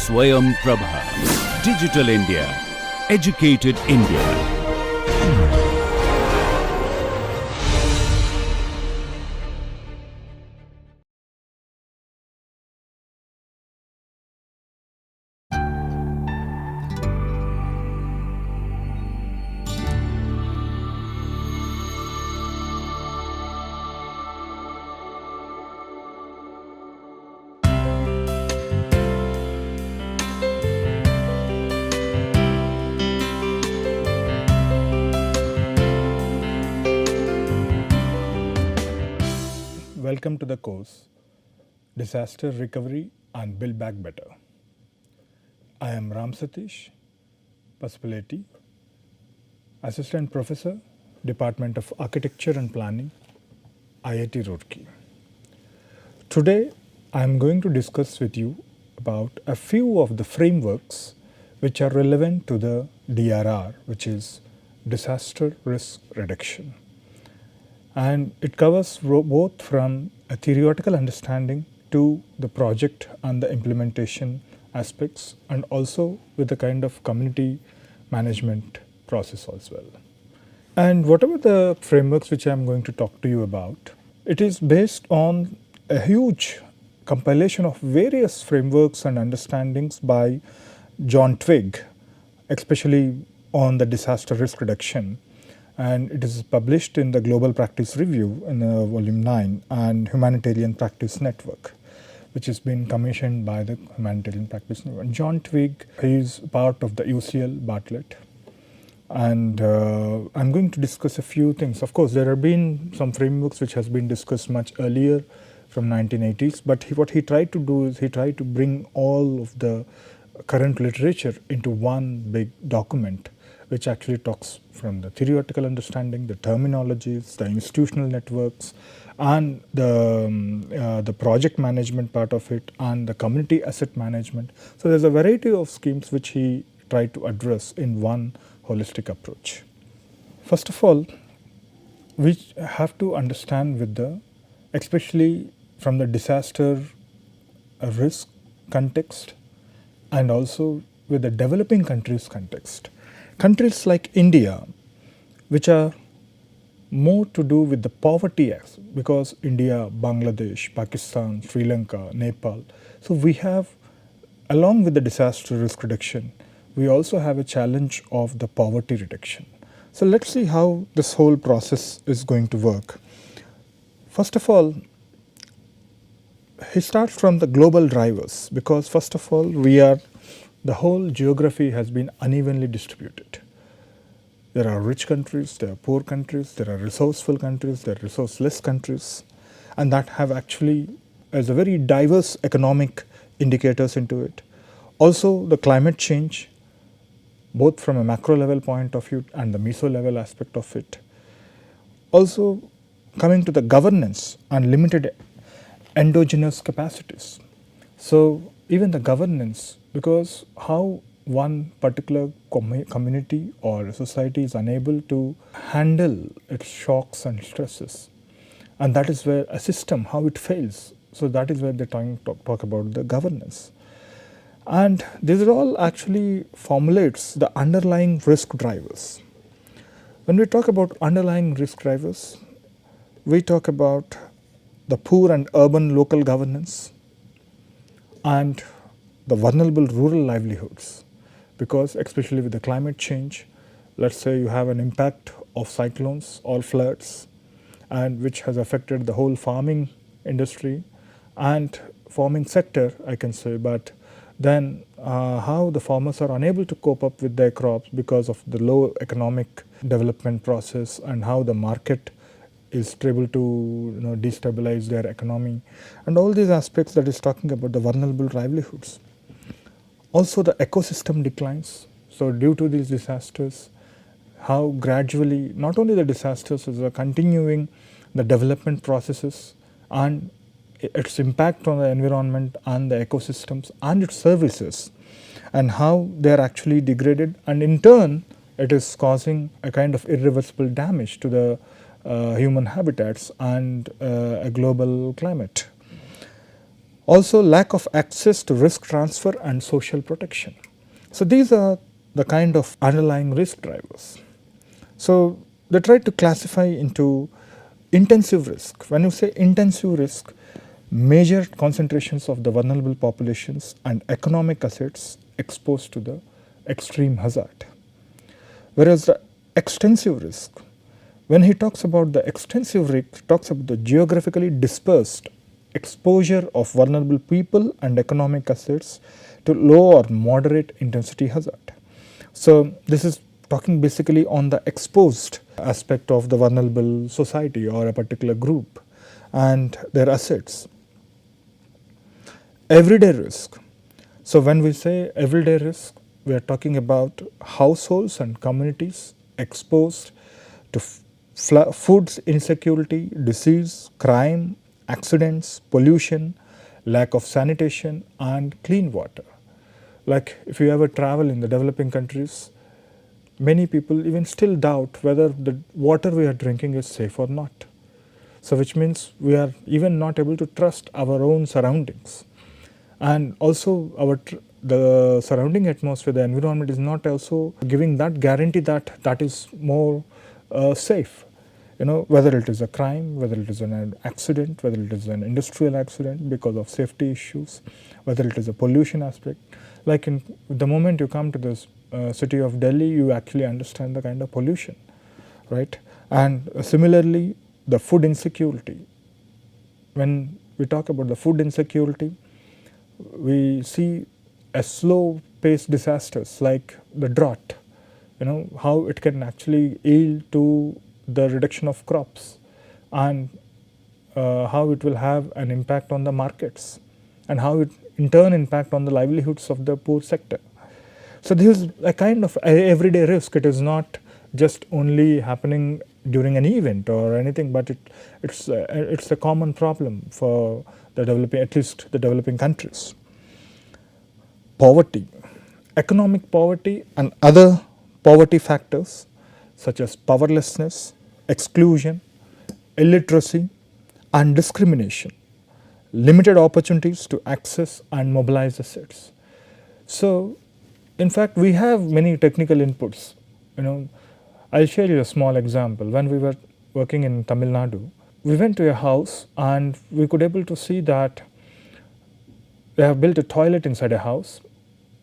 Swayam Prabha. Digital India. Educated India. Welcome to the course Disaster Recovery and Build Back Better. I am Ram Satish Pasupuleti, Assistant Professor, Department of Architecture and Planning, IIT Roorkee. Today I am going to discuss with you about a few of the frameworks which are relevant to the DRR, which is Disaster Risk Reduction. And it covers both from a theoretical understanding to the project and the implementation aspects, and also with the kind of community management process as well. And whatever the frameworks which I am going to talk to you about, it is based on a huge compilation of various frameworks and understandings by John Twigg, especially on the disaster risk reduction. And it is published in the Global Practice Review in volume 9 and Humanitarian Practice Network, which has been commissioned by the Humanitarian Practice Network. And John Twigg, he is part of the UCL Bartlett. And I'm going to discuss a few things. Of course, there have been some frameworks which has been discussed much earlier from 1980s, but what he tried to do is he tried to bring all of the current literature into one big document, which actually talks from the theoretical understanding, the terminologies, the institutional networks, and the project management part of it, and the community asset management. So there's a variety of schemes which he tried to address in one holistic approach. First of all, we have to understand with the, especially from the disaster risk context and also with the developing countries context. Countries like India, which are more to do with the poverty, because India, Bangladesh, Pakistan, Sri Lanka, Nepal. So we have, along with the disaster risk reduction, we also have a challenge of the poverty reduction. So let's see how this whole process is going to work. First of all, he starts from the global drivers, because first of all, the whole geography has been unevenly distributed. There are rich countries, there are poor countries, there are resourceful countries, there are resourceless countries, and that have actually as a very diverse economic indicators into it. Also the climate change, both from a macro level point of view and the meso level aspect of it. Also coming to the governance and limited endogenous capacities. So even the governance, because how one particular community or society is unable to handle its shocks and stresses, and that is where a system, how it fails. So that is where they talk about the governance. And this all actually formulates the underlying risk drivers. When we talk about underlying risk drivers, we talk about the poor and urban local governance and the vulnerable rural livelihoods, because especially with the climate change, let's say you have an impact of cyclones or floods, and which has affected the whole farming industry and farming sector, I can say, but then how the farmers are unable to cope up with their crops because of the low economic development process, and how the market is able to destabilize their economy, and all these aspects that is talking about the vulnerable livelihoods. Also the ecosystem declines. So due to these disasters, how gradually not only the disasters is continuing the development processes and its impact on the environment and the ecosystems and its services, and how they are actually degraded, and in turn it is causing a kind of irreversible damage to the human habitats and a global climate. Also, lack of access to risk transfer and social protection. So, these are the kind of underlying risk drivers. So, they try to classify into intensive risk. When you say intensive risk, major concentrations of the vulnerable populations and economic assets exposed to the extreme hazard. Whereas the extensive risk, when he talks about the extensive risk, talks about the geographically dispersed exposure of vulnerable people and economic assets to low or moderate intensity hazard. So, this is talking basically on the exposed aspect of the vulnerable society or a particular group and their assets. Everyday risk. So, when we say everyday risk, we are talking about households and communities exposed to food insecurity, disease, crime, accidents, pollution, lack of sanitation and clean water. Like if you ever travel in the developing countries, many people even still doubt whether the water we are drinking is safe or not. So, which means we are even not able to trust our own surroundings. And also the surrounding atmosphere, the environment is not also giving that guarantee that that is more safe. Whether it is a crime, whether it is an accident, whether it is an industrial accident because of safety issues, whether it is a pollution aspect. Like in the moment you come to this city of Delhi, you actually understand the kind of pollution, right? And similarly, the food insecurity. When we talk about the food insecurity, we see a slow paced disasters like the drought, how it can actually yield to the reduction of crops and how it will have an impact on the markets and how it in turn impact on the livelihoods of the poor sector. So, this is a kind of everyday risk. It is not just only happening during an event or anything, but it's a common problem for the developing, at least the developing countries. Poverty, economic poverty and other poverty factors such as powerlessness, exclusion, illiteracy and discrimination, limited opportunities to access and mobilize assets. So, in fact, we have many technical inputs. I'll share you a small example. When we were working in Tamil Nadu, we went to a house and we could able to see that they have built a toilet inside a house.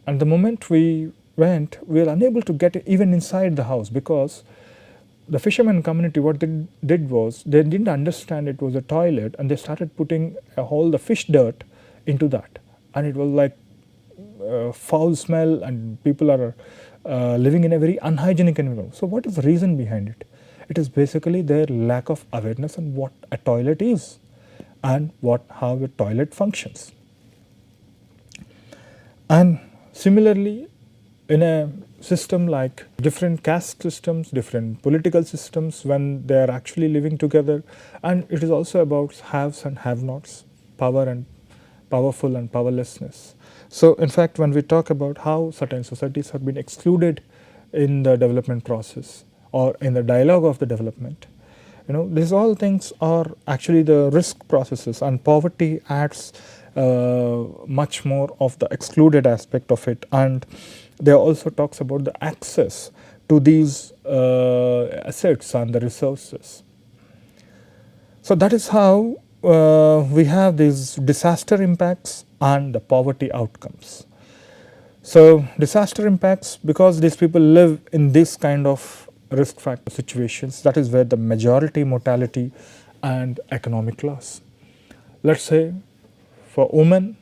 And the moment we went, we were unable to get even inside the house because the fishermen community, what they did was they didn't understand it was a toilet and they started putting all the fish dirt into that. And it was like foul smell and people are living in a very unhygienic environment. So, what is the reason behind it? It is basically their lack of awareness on what a toilet is and how a toilet functions. And similarly, in a system like different caste systems, different political systems, when they are actually living together, and it is also about haves and have-nots, power and powerful and powerlessness. So, in fact, when we talk about how certain societies have been excluded in the development process or in the dialogue of the development, these all things are actually the risk processes, and poverty adds much more of the excluded aspect of it. And there also talks about the access to these assets and the resources. So, that is how we have these disaster impacts and the poverty outcomes. So, disaster impacts, because these people live in this kind of risk factor situations, that is where the majority mortality and economic loss. Let us say for women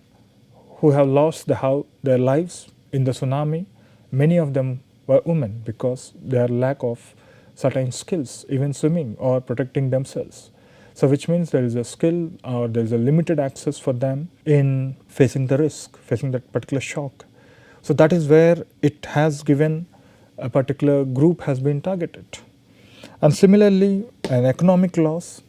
who have lost their lives in the tsunami, many of them were women because their lack of certain skills, even swimming or protecting themselves. So, which means there is a skill or there is a limited access for them in facing the risk, facing that particular shock. So, that is where it has given a particular group has been targeted. And similarly, an economic loss,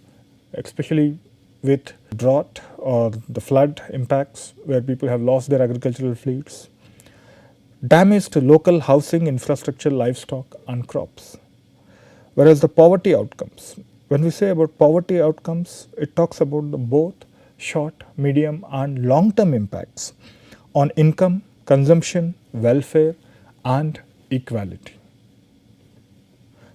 especially with drought or the flood impacts where people have lost their agricultural fleets, damage to local housing, infrastructure, livestock and crops. Whereas the poverty outcomes, when we say about poverty outcomes, it talks about both short, medium and long term impacts on income, consumption, welfare and equality.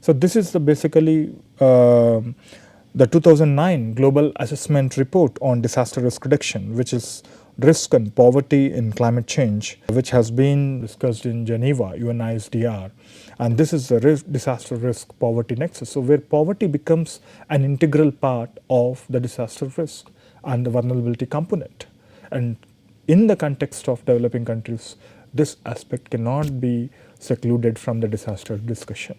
So this is basically the 2009 Global Assessment Report on Disaster Risk Reduction, which is risk and poverty in climate change, which has been discussed in Geneva, UNISDR. And this is the disaster risk poverty nexus. So where poverty becomes an integral part of the disaster risk and the vulnerability component. And in the context of developing countries, this aspect cannot be secluded from the disaster discussion.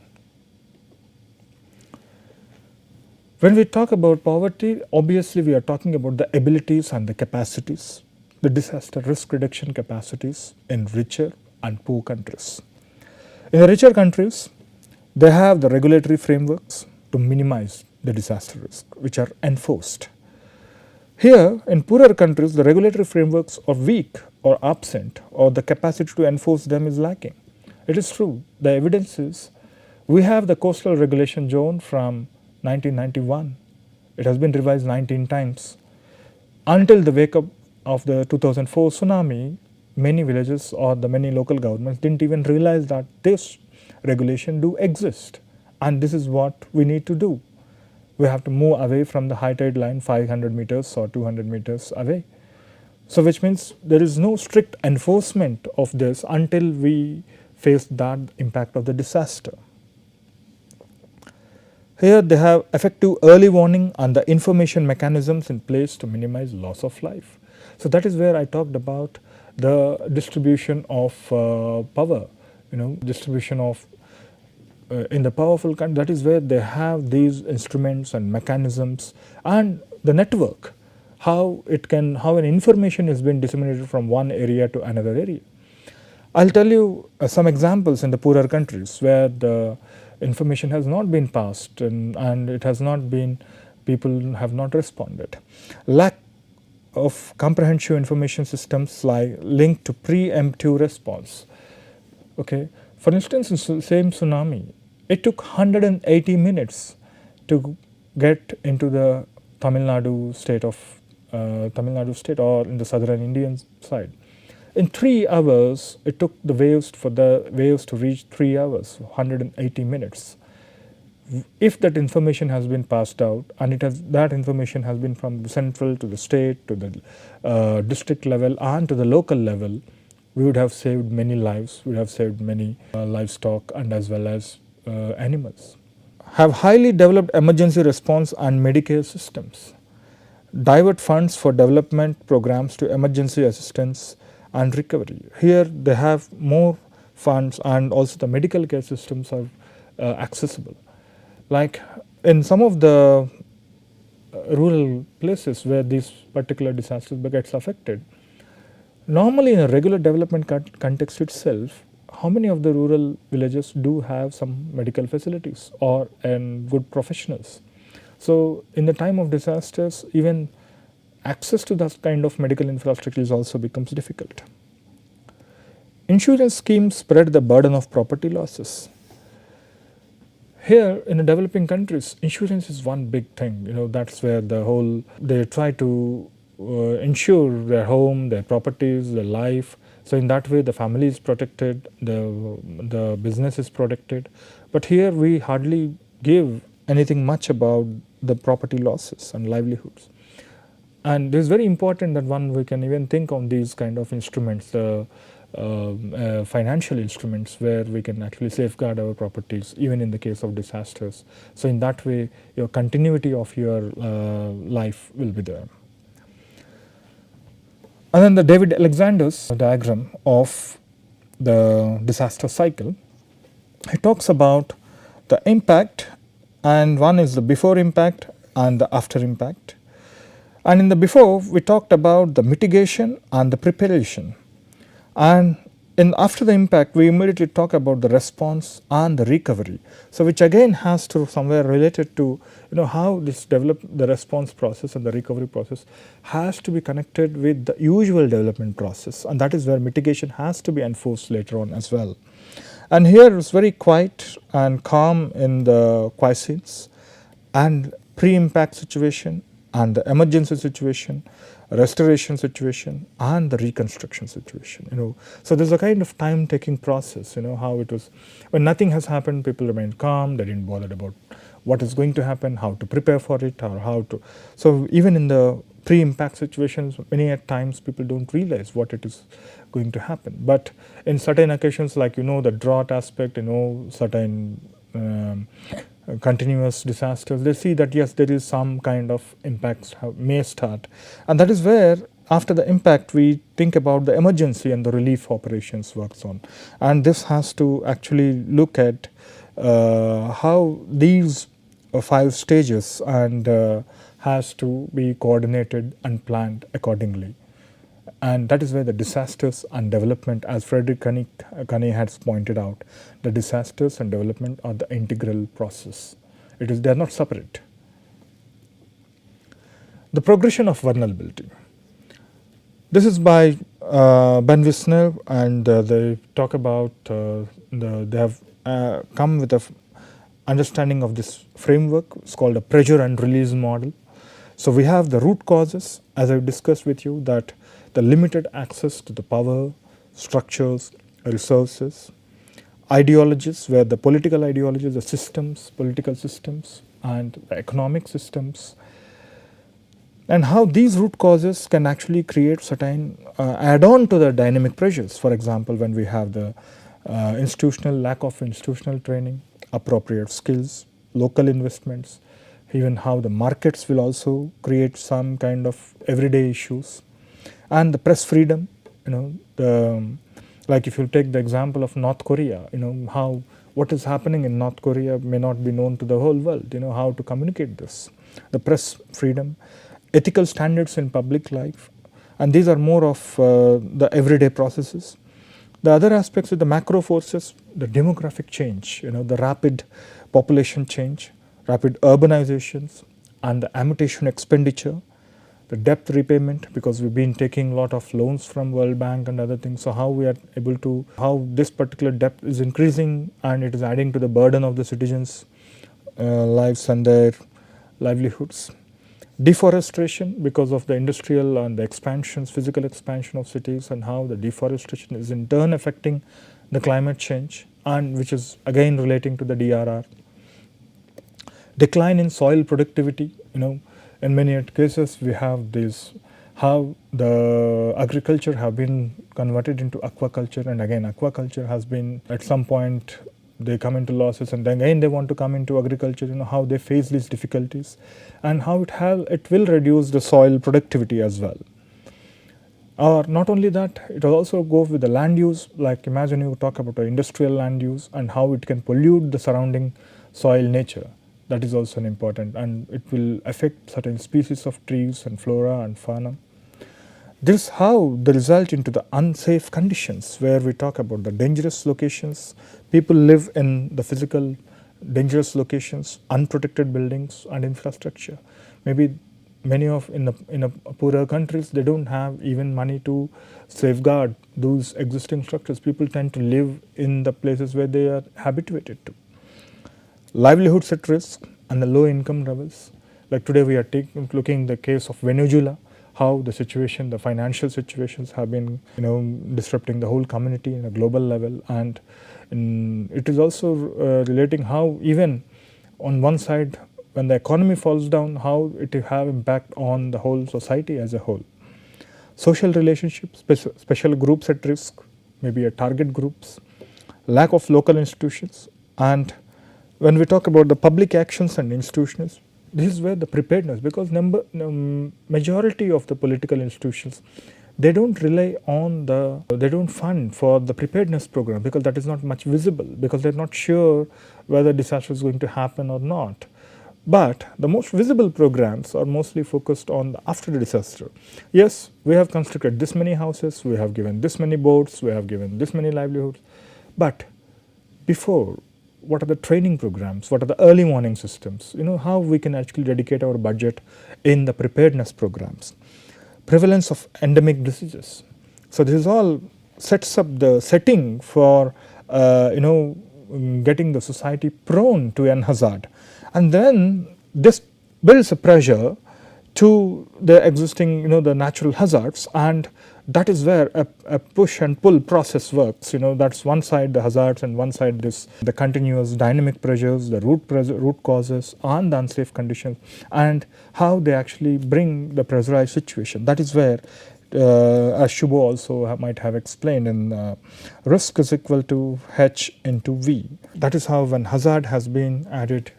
When we talk about poverty, obviously we are talking about the abilities and the capacities, the disaster risk reduction capacities in richer and poor countries. In the richer countries, they have the regulatory frameworks to minimize the disaster risk, which are enforced. Here, in poorer countries, the regulatory frameworks are weak or absent, or the capacity to enforce them is lacking. It is true. The evidence is we have the coastal regulation zone from 1991. It has been revised 19 times. Until the wake up of the 2004 tsunami, many villages or the many local governments didn't even realize that this regulation do exist. And this is what we need to do. We have to move away from the high tide line 500 meters or 200 meters away. So which means there is no strict enforcement of this until we face that impact of the disaster. Here they have effective early warning and the information mechanisms in place to minimize loss of life. So that is where I talked about the distribution of power, distribution of in the powerful country. That is where they have these instruments and mechanisms and the network, how an information is being disseminated from one area to another area. I'll tell you some examples in the poorer countries where the information has not been passed and it has not been, people have not responded. Lack of comprehensive information systems like linked to preemptive response. Okay. For instance, in the same tsunami, it took 180 minutes to get into the Tamil Nadu state or in the southern Indian side. In 3 hours, it took the waves to reach 3 hours, 180 minutes. If that information has been passed out and that information has been from the central to the state to the district level and to the local level, we would have saved many lives, we would have saved many livestock and as well as animals. Have highly developed emergency response and Medicare systems. Divert funds for development programs to emergency assistance and recovery. Here they have more funds and also the medical care systems are accessible. Like in some of the rural places where these particular disasters gets affected, normally in a regular development context itself, how many of the rural villages do have some medical facilities or good professionals? So in the time of disasters, even access to that kind of medical infrastructure also becomes difficult. Insurance schemes spread the burden of property losses. Here in the developing countries, insurance is one big thing. That's where they try to insure their home, their properties, their life. So in that way, the family is protected, the business is protected. But here we hardly give anything much about the property losses and livelihoods. And it is very important that we can even think on these kind of instruments, financial instruments where we can actually safeguard our properties even in the case of disasters. So in that way, your continuity of your life will be there. And then the David Alexander's diagram of the disaster cycle, he talks about the impact, and one is the before impact and the after impact. And in the before, we talked about the mitigation and the preparation. And after the impact, we immediately talk about the response and the recovery. So which again has to somewhere related to how this the response process and the recovery process has to be connected with the usual development process, and that is where mitigation has to be enforced later on as well. And here it's very quiet and calm in the crises and pre-impact situation and the emergency situation restoration situation and the reconstruction situation. So there's a kind of time-taking process. How it was when nothing has happened, people remained calm. They didn't bother about what is going to happen, how to prepare for it, or how to. So even in the pre-impact situations, many at times people don't realize what it is going to happen. But in certain occasions, like the drought aspect, certain continuous disasters, they see that yes, there is some kind of impacts may start, and that is where after the impact we think about the emergency and the relief operations works on, and this has to actually look at how these 5 stages and has to be coordinated and planned accordingly. And that is where the disasters and development, as Frederick Kane has pointed out, the disasters and development are the integral process. They are not separate. The progression of vulnerability. This is by Ben Wisner, and they talk about they have come with a understanding of this framework. It's called a pressure and release model. So we have the root causes, as I discussed with you, that the limited access to the power, structures, resources, ideologies, where the political ideologies, the systems, political systems, and the economic systems, and how these root causes can actually create certain add-on to the dynamic pressures. For example, when we have the lack of institutional training, appropriate skills, local investments, even how the markets will also create some kind of everyday issues, and the press freedom. Like if you take the example of North Korea, how what is happening in North Korea may not be known to the whole world. How to communicate this, the press freedom, ethical standards in public life, and these are more of the everyday processes. The other aspects of the macro forces, the demographic change, the rapid population change, rapid urbanizations, and the amortization expenditure, the debt repayment, because we've been taking a lot of loans from World Bank and other things. So how we are able to, how this particular debt is increasing and it is adding to the burden of the citizens' lives and their livelihoods. Deforestation, because of the industrial and the expansions, physical expansion of cities, and how the deforestation is in turn affecting the climate change, and which is again relating to the DRR. Decline in soil productivity. In many cases we have this, how the agriculture have been converted into aquaculture, and again aquaculture has been at some point they come into losses, and then again they want to come into agriculture. How they face these difficulties, and how it will reduce the soil productivity as well. Or not only that, it will also go with the land use. Like imagine you talk about industrial land use and how it can pollute the surrounding soil nature. That is also an important, and it will affect certain species of trees and flora and fauna. This how the result into the unsafe conditions, where we talk about the dangerous locations. People live in the physical dangerous locations, unprotected buildings and infrastructure. Maybe many of in the poorer countries, they don't have even money to safeguard those existing structures. People tend to live in the places where they are habituated to. Livelihoods at risk and the low income levels. Like today we are looking the case of Venezuela, how the situation, the financial situations have been disrupting the whole community in a global level, and it is also relating how even on one side when the economy falls down, how it will have impact on the whole society as a whole. Social relationships, special groups at risk, maybe a target groups, lack of local institutions, and when we talk about the public actions and institutions, this is where the preparedness, because majority of the political institutions, they don't rely on they don't fund for the preparedness program, because that is not much visible, because they're not sure whether disaster is going to happen or not. But the most visible programs are mostly focused on after the disaster. Yes, we have constructed this many houses, we have given this many boats, we have given this many livelihoods, but before, what are the training programs, what are the early warning systems, how we can actually dedicate our budget in the preparedness programs. Prevalence of endemic diseases. So this is all sets up the setting for getting the society prone to an hazard, and then this builds a pressure to the existing, the natural hazards, and that is where a push and pull process works. That's one side the hazards, and one side the continuous dynamic pressures, the root causes, and the unsafe conditions, and how they actually bring the pressurized situation. That is where, as Shubho also might have explained, in risk is equal to H into V. That is how, when hazard has been added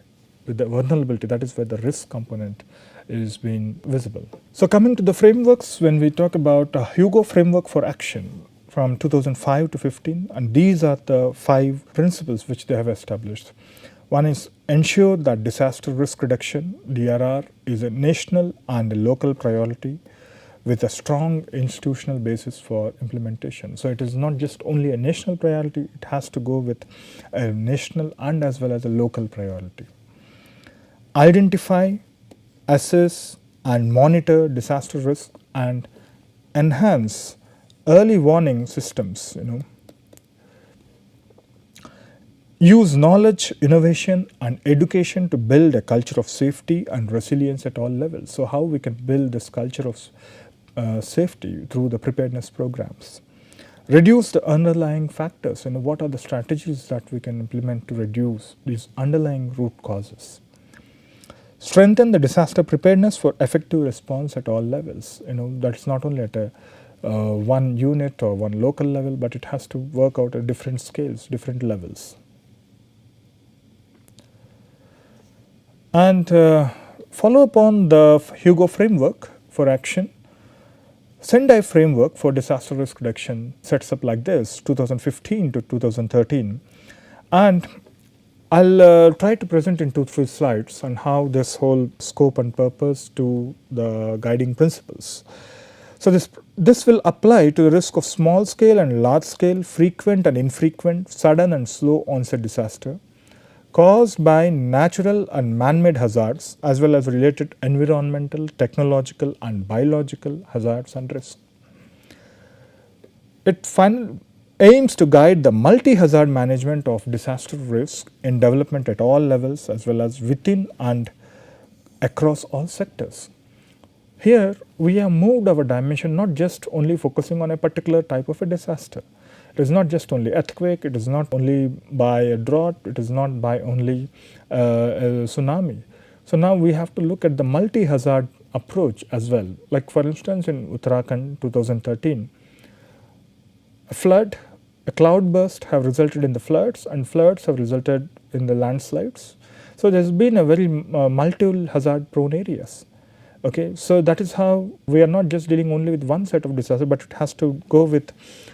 with the vulnerability, that is where the risk component is being visible. So coming to the frameworks, when we talk about a Hugo framework for action from 2005 to 15, and these are the 5 principles which they have established. One is ensure that disaster risk reduction, DRR, is a national and a local priority with a strong institutional basis for implementation. So it is not just only a national priority, it has to go with a national and as well as a local priority. Identify, assess and monitor disaster risk and enhance early warning systems. Use knowledge, innovation and education to build a culture of safety and resilience at all levels. So how we can build this culture of safety through the preparedness programs. Reduce the underlying factors. What are the strategies that we can implement to reduce these underlying root causes. Strengthen the disaster preparedness for effective response at all levels. That's not only at a one unit or one local level, but it has to work out at different scales, different levels. And follow upon the Hugo framework for action. Sendai framework for disaster risk reduction sets up like this, 2015 to 2013. And I'll try to present in 2-3 slides on how this whole scope and purpose to the guiding principles. So this will apply to the risk of small scale and large scale, frequent and infrequent, sudden and slow onset disaster caused by natural and man-made hazards, as well as related environmental, technological and biological hazards and risks. It aims to guide the multi-hazard management of disaster risk in development at all levels, as well as within and across all sectors. Here we have moved our dimension, not just only focusing on a particular type of a disaster. It is not just only earthquake, it is not only by a drought, it is not by only a tsunami. So now we have to look at the multi-hazard approach as well. Like for instance, in Uttarakhand 2013, a flood, a cloudburst have resulted in the floods, and floods have resulted in the landslides. So there's been a very multi-hazard prone areas. Okay, so that is how we are not just dealing only with one set of disaster, but it has to go with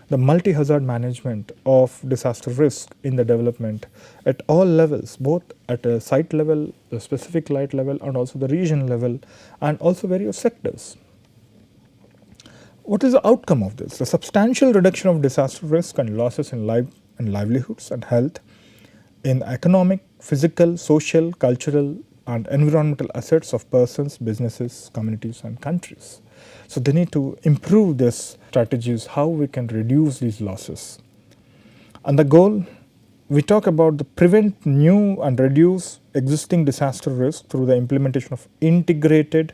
the multi-hazard management of disaster risk in the development at all levels, both at a site level, the specific site level, and also the region level, and also various sectors. What is the outcome of this? The substantial reduction of disaster risk and losses in life and livelihoods and health in economic, physical, social, cultural and environmental assets of persons, businesses, communities and countries. So they need to improve these strategies, how we can reduce these losses. And the goal, we talk about the prevent new and reduce existing disaster risk through the implementation of integrated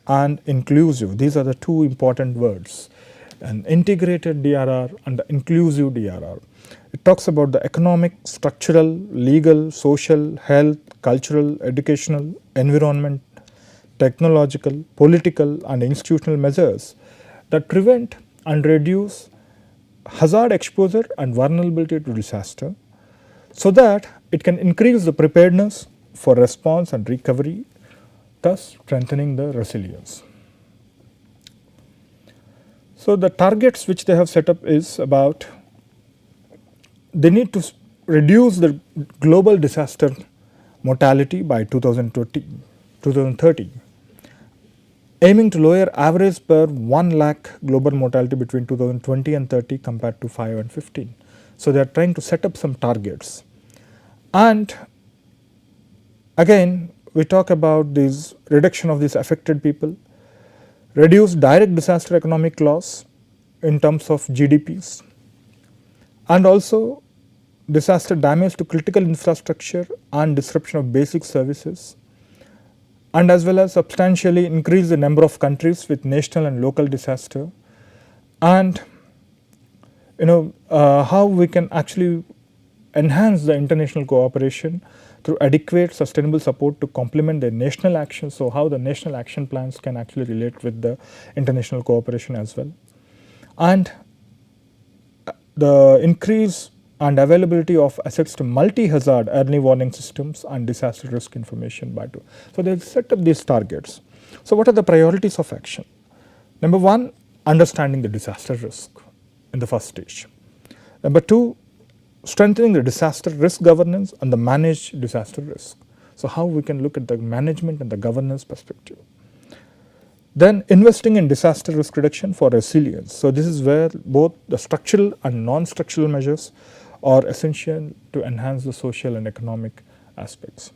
and inclusive. These are the two important words, an integrated DRR and the inclusive DRR. It talks about the economic, structural, legal, social, health, cultural, educational, environment, technological, political and institutional measures that prevent and reduce hazard exposure and vulnerability to disaster, so that it can increase the preparedness for response and recovery, thus strengthening the resilience. So the targets which they have set up is about, they need to reduce the global disaster mortality by 2030, aiming to lower average per 1 lakh global mortality between 2020 and 30 compared to 5 and 15. So they are trying to set up some targets. And again, we talk about this reduction of these affected people, reduce direct disaster economic loss in terms of GDPs, and also disaster damage to critical infrastructure and disruption of basic services, and as well as substantially increase the number of countries with national and local disaster, and how we can actually enhance the international cooperation through adequate sustainable support to complement the national action. So how the national action plans can actually relate with the international cooperation as well, and the increase and availability of access to multi-hazard early warning systems and disaster risk information by two. So they set up these targets. So what are the priorities of action? Number one, understanding the disaster risk in the first stage. Number two, strengthening the disaster risk governance and the managed disaster risk. So how we can look at the management and the governance perspective. Then investing in disaster risk reduction for resilience. So this is where both the structural and non-structural measures are essential to enhance the social and economic aspects.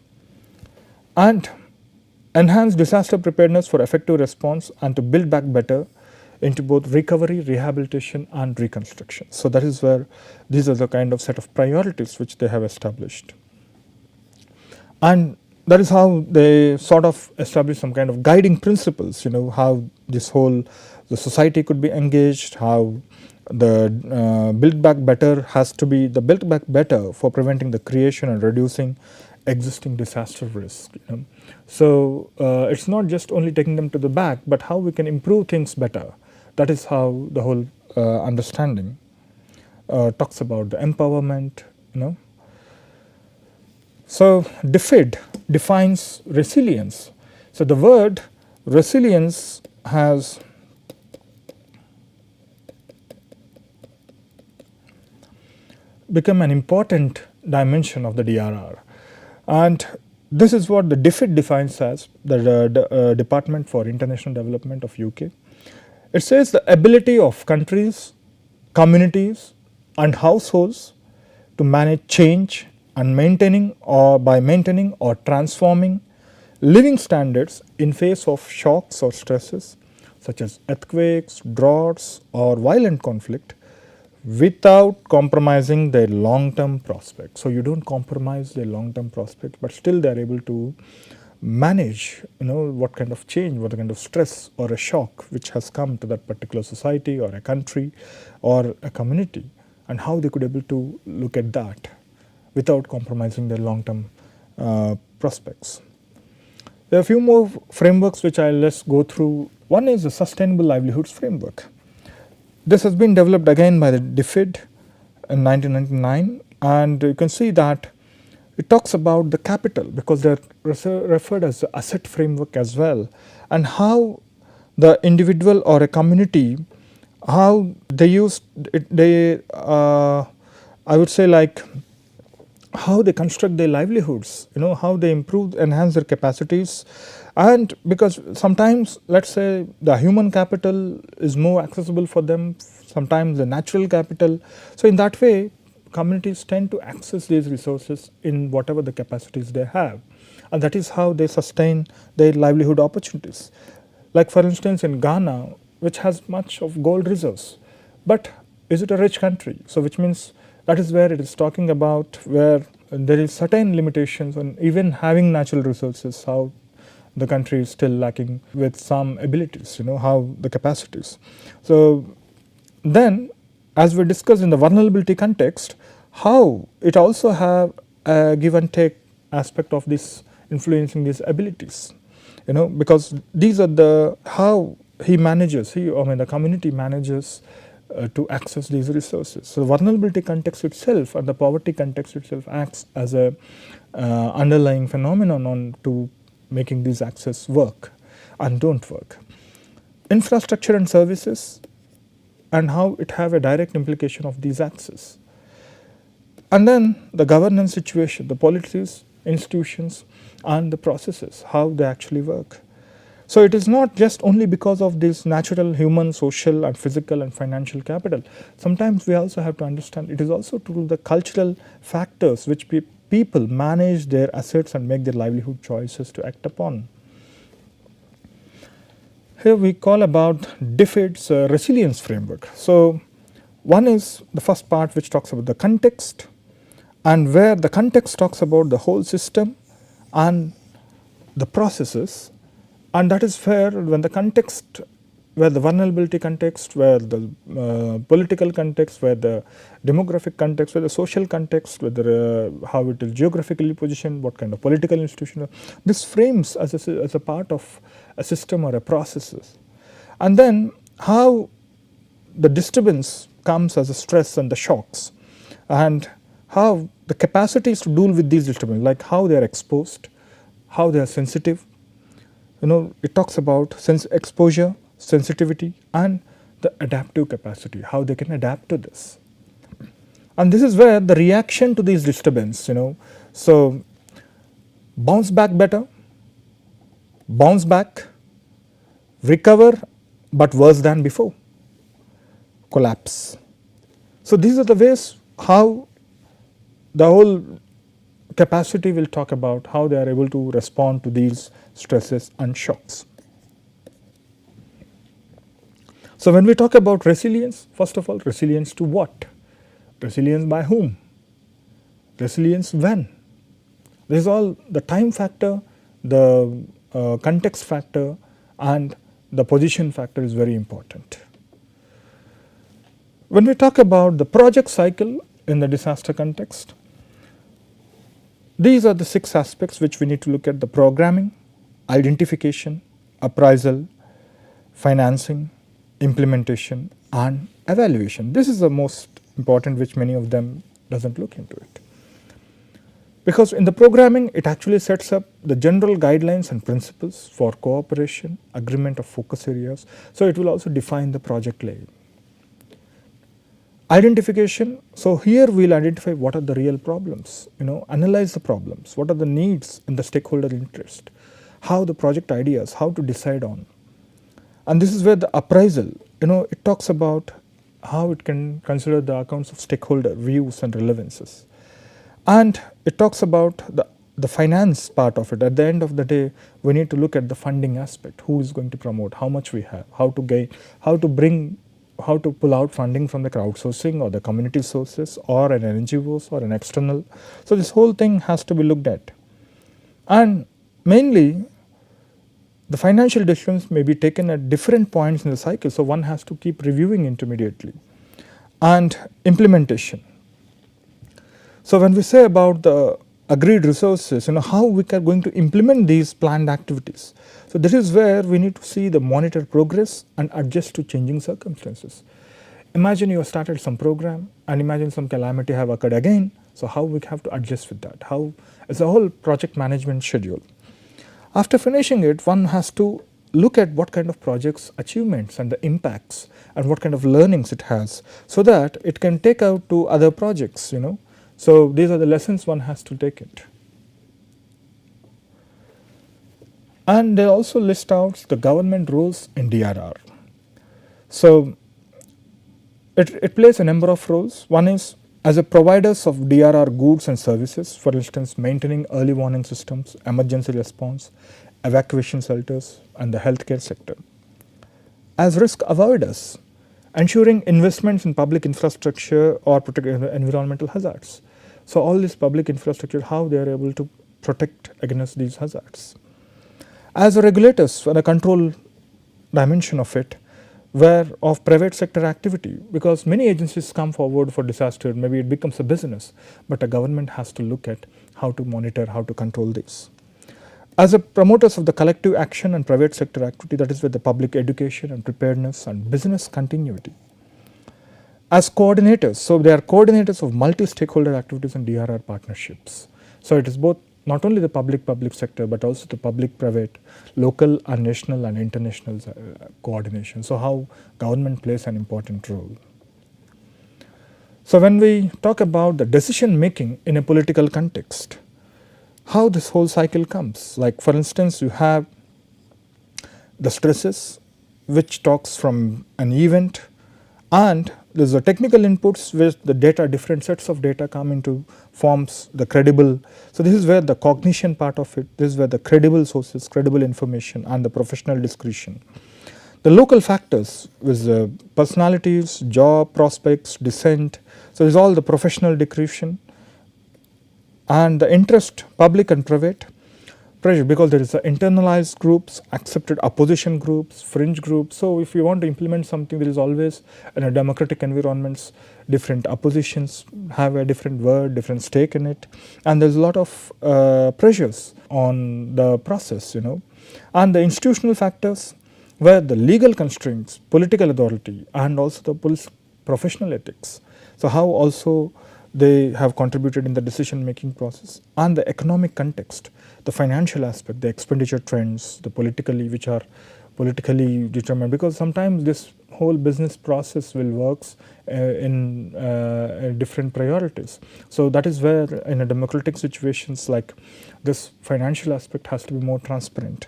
And enhance disaster preparedness for effective response and to build back better into both recovery, rehabilitation and reconstruction. So that is where these are the kind of set of priorities which they have established. And that is how they sort of establish some kind of guiding principles, how this whole the society could be engaged, how the build back better has to be the build back better for preventing the creation and reducing existing disaster risk. So it's not just only taking them to the back, but how we can improve things better. That is how the whole understanding talks about the empowerment. So DFID defines resilience. So the word resilience has become an important dimension of the DRR, and this is what the DFID defines as the Department for International Development of UK. It says the ability of countries, communities and households to manage change and maintaining or transforming living standards in face of shocks or stresses such as earthquakes, droughts or violent conflict without compromising their long-term prospects. So you don't compromise their long-term prospects, but still they are able to manage what kind of change, what kind of stress or a shock which has come to that particular society or a country or a community, and how they could able to look at that without compromising their long-term prospects. There are a few more frameworks which I'll just go through. One is the Sustainable Livelihoods Framework. This has been developed again by the DFID in 1999, and you can see that it talks about the capital, because they are referred as the asset framework as well, and how the individual or a community, how they use it, I would say like how they construct their livelihoods, how they improve, enhance their capacities. And because sometimes, let's say, the human capital is more accessible for them, sometimes the natural capital. So in that way, communities tend to access these resources in whatever the capacities they have, and that is how they sustain their livelihood opportunities. Like for instance in Ghana, which has much of gold reserves, but is it a rich country? So which means that is where it is talking about where there is certain limitations on even having natural resources, how the country is still lacking with some abilities, how the capacities. So then, as we discussed in the vulnerability context, how it also have a give and take aspect of this influencing these abilities, because these are the how he manages, the community manages to access these resources. So the vulnerability context itself and the poverty context itself acts as a underlying phenomenon on to making these access work and don't work. Infrastructure and services, and how it have a direct implication of these access. And then the governance situation, the policies, institutions and the processes, how they actually work. So it is not just only because of this natural, human, social and physical and financial capital. Sometimes we also have to understand it is also through the cultural factors which people manage their assets and make their livelihood choices to act upon. Here we call about DFID's resilience framework. So one is the first part which talks about the context, and where the context talks about the whole system, and the processes, and that is where when the context, where the vulnerability context, where the political context, where the demographic context, where the social context, whether how it is geographically positioned, what kind of political institution, this frames as a part of a system or a processes. And then how the disturbance comes as a stress and the shocks, and how the capacities to deal with these disturbances, like how they are exposed, how they are sensitive. It talks about exposure, sensitivity, and the adaptive capacity, how they can adapt to this. And this is where the reaction to these disturbance, so bounce back better, bounce back, recover, but worse than before, collapse. So these are the ways how the whole capacity will talk about how they are able to respond to these stresses and shocks. So when we talk about resilience, first of all, resilience to what? Resilience by whom? Resilience when? This is all the time factor, the context factor, and the position factor is very important. When we talk about the project cycle in the disaster context, these are the 6 aspects which we need to look at: the programming, identification, appraisal, financing, implementation, and evaluation. This is the most important, which many of them doesn't look into it. Because in the programming, it actually sets up the general guidelines and principles for cooperation, agreement of focus areas. So it will also define the project layout. Identification, so here we will identify what are the real problems, analyze the problems, what are the needs and the stakeholder interest, how the project ideas, how to decide on. And this is where the appraisal, it talks about how it can consider the accounts of stakeholder views and relevances. And it talks about the finance part of it. At the end of the day, we need to look at the funding aspect, who is going to promote, how much we have, how to gain, how to pull out funding from the crowdsourcing or the community sources or an NGOs or an external. So this whole thing has to be looked at. And mainly, the financial decisions may be taken at different points in the cycle, so one has to keep reviewing intermediately. And implementation. So when we say about the agreed resources, how we are going to implement these planned activities. So this is where we need to see the monitor progress and adjust to changing circumstances. Imagine you have started some program and imagine some calamity have occurred again. So how we have to adjust with that? How is the whole project management schedule? After finishing it, one has to look at what kind of projects, achievements and the impacts and what kind of learnings it has, so that it can take out to other projects, So these are the lessons one has to take it. And they also list out the government roles in DRR. So it plays a number of roles. One is as a providers of DRR goods and services, for instance, maintaining early warning systems, emergency response, evacuation shelters, and the healthcare sector. As risk avoiders, ensuring investments in public infrastructure or protecting environmental hazards. So all this public infrastructure, how they are able to protect against these hazards. As a regulators for the control dimension of it, where of private sector activity, because many agencies come forward for disaster, maybe it becomes a business, but a government has to look at how to monitor, how to control this. As a promoters of the collective action and private sector activity, that is where the public education and preparedness and business continuity. As coordinators, so they are coordinators of multi-stakeholder activities and DRR partnerships. So it is both not only the public sector, but also the public-private, local and national and international coordination. So how government plays an important role. So when we talk about the decision making in a political context, how this whole cycle comes, like for instance, you have the stresses, which talks from an event, and there is the technical inputs where the data, different sets of data come into forms the credible. So this is where the cognition part of it, this is where the credible sources, credible information and the professional discretion. The local factors with the personalities, job prospects, dissent. So this is all the professional discretion and the interest, public and private. pressure because there is internalized groups, accepted opposition groups, fringe groups. So if you want to implement something, there is always in a democratic environments, different oppositions have a different word, different stake in it, and there's a lot of pressures on the process, and the institutional factors where the legal constraints, political authority, and also the professional ethics. So how also they have contributed in the decision making process, and the economic context, the financial aspect, the expenditure trends, the which are politically determined, because sometimes this whole business process will works in different priorities. So that is where in a democratic situations like this financial aspect has to be more transparent.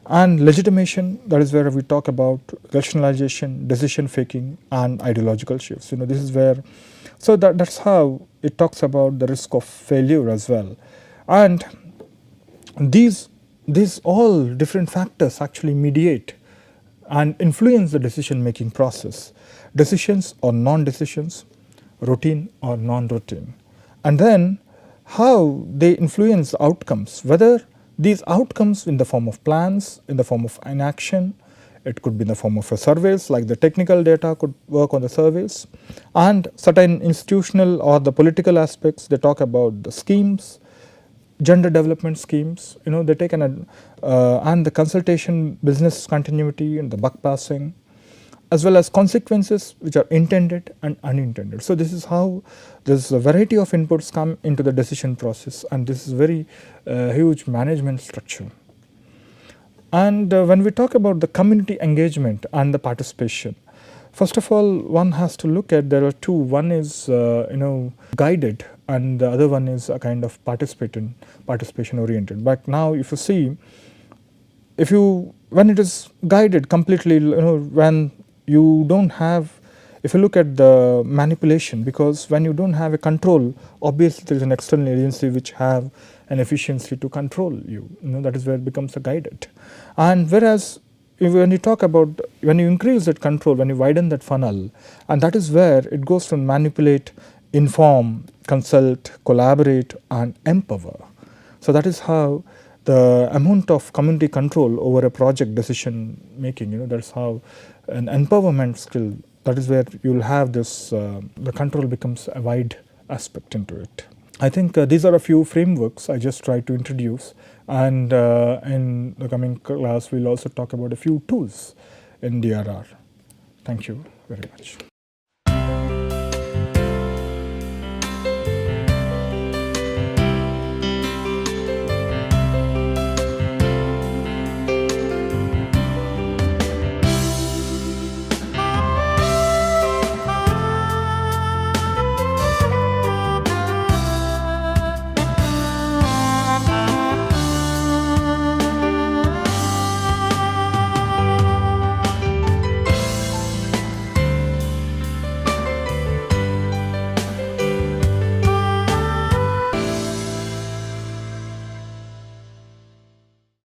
And legitimation, that is where we talk about rationalization, decision making, and ideological shifts. This is where, so that's how it talks about the risk of failure as well. And these all different factors actually mediate and influence the decision making process. Decisions or non-decisions, routine or non-routine. And then how they influence outcomes, whether these outcomes in the form of plans, in the form of inaction, it could be in the form of a surveys, like the technical data could work on the surveys, and certain institutional or the political aspects, they talk about the schemes, gender development schemes, they take and the consultation, business continuity, and the buck passing, as well as consequences which are intended and unintended. So this is how there's a variety of inputs come into the decision process, and this is very huge management structure. And when we talk about the community engagement and the participation, first of all, one has to look at, there are two. One is guided, and the other one is a kind of participation oriented. But now if you see, when it is guided completely, when you don't have, if you look at the manipulation, because when you don't have a control, obviously there is an external agency which have an efficiency to control you. That is where it becomes a guided. And whereas when you talk about, when you increase that control, when you widen that funnel, and that is where it goes from manipulate, inform, consult, collaborate, and empower. So that is how the amount of community control over a project decision making, that's how an empowerment skill, that is where you will have this, the control becomes a wide aspect into it. I think these are a few frameworks I just tried to introduce, and in the coming class we'll also talk about a few tools in DRR. Thank you very much.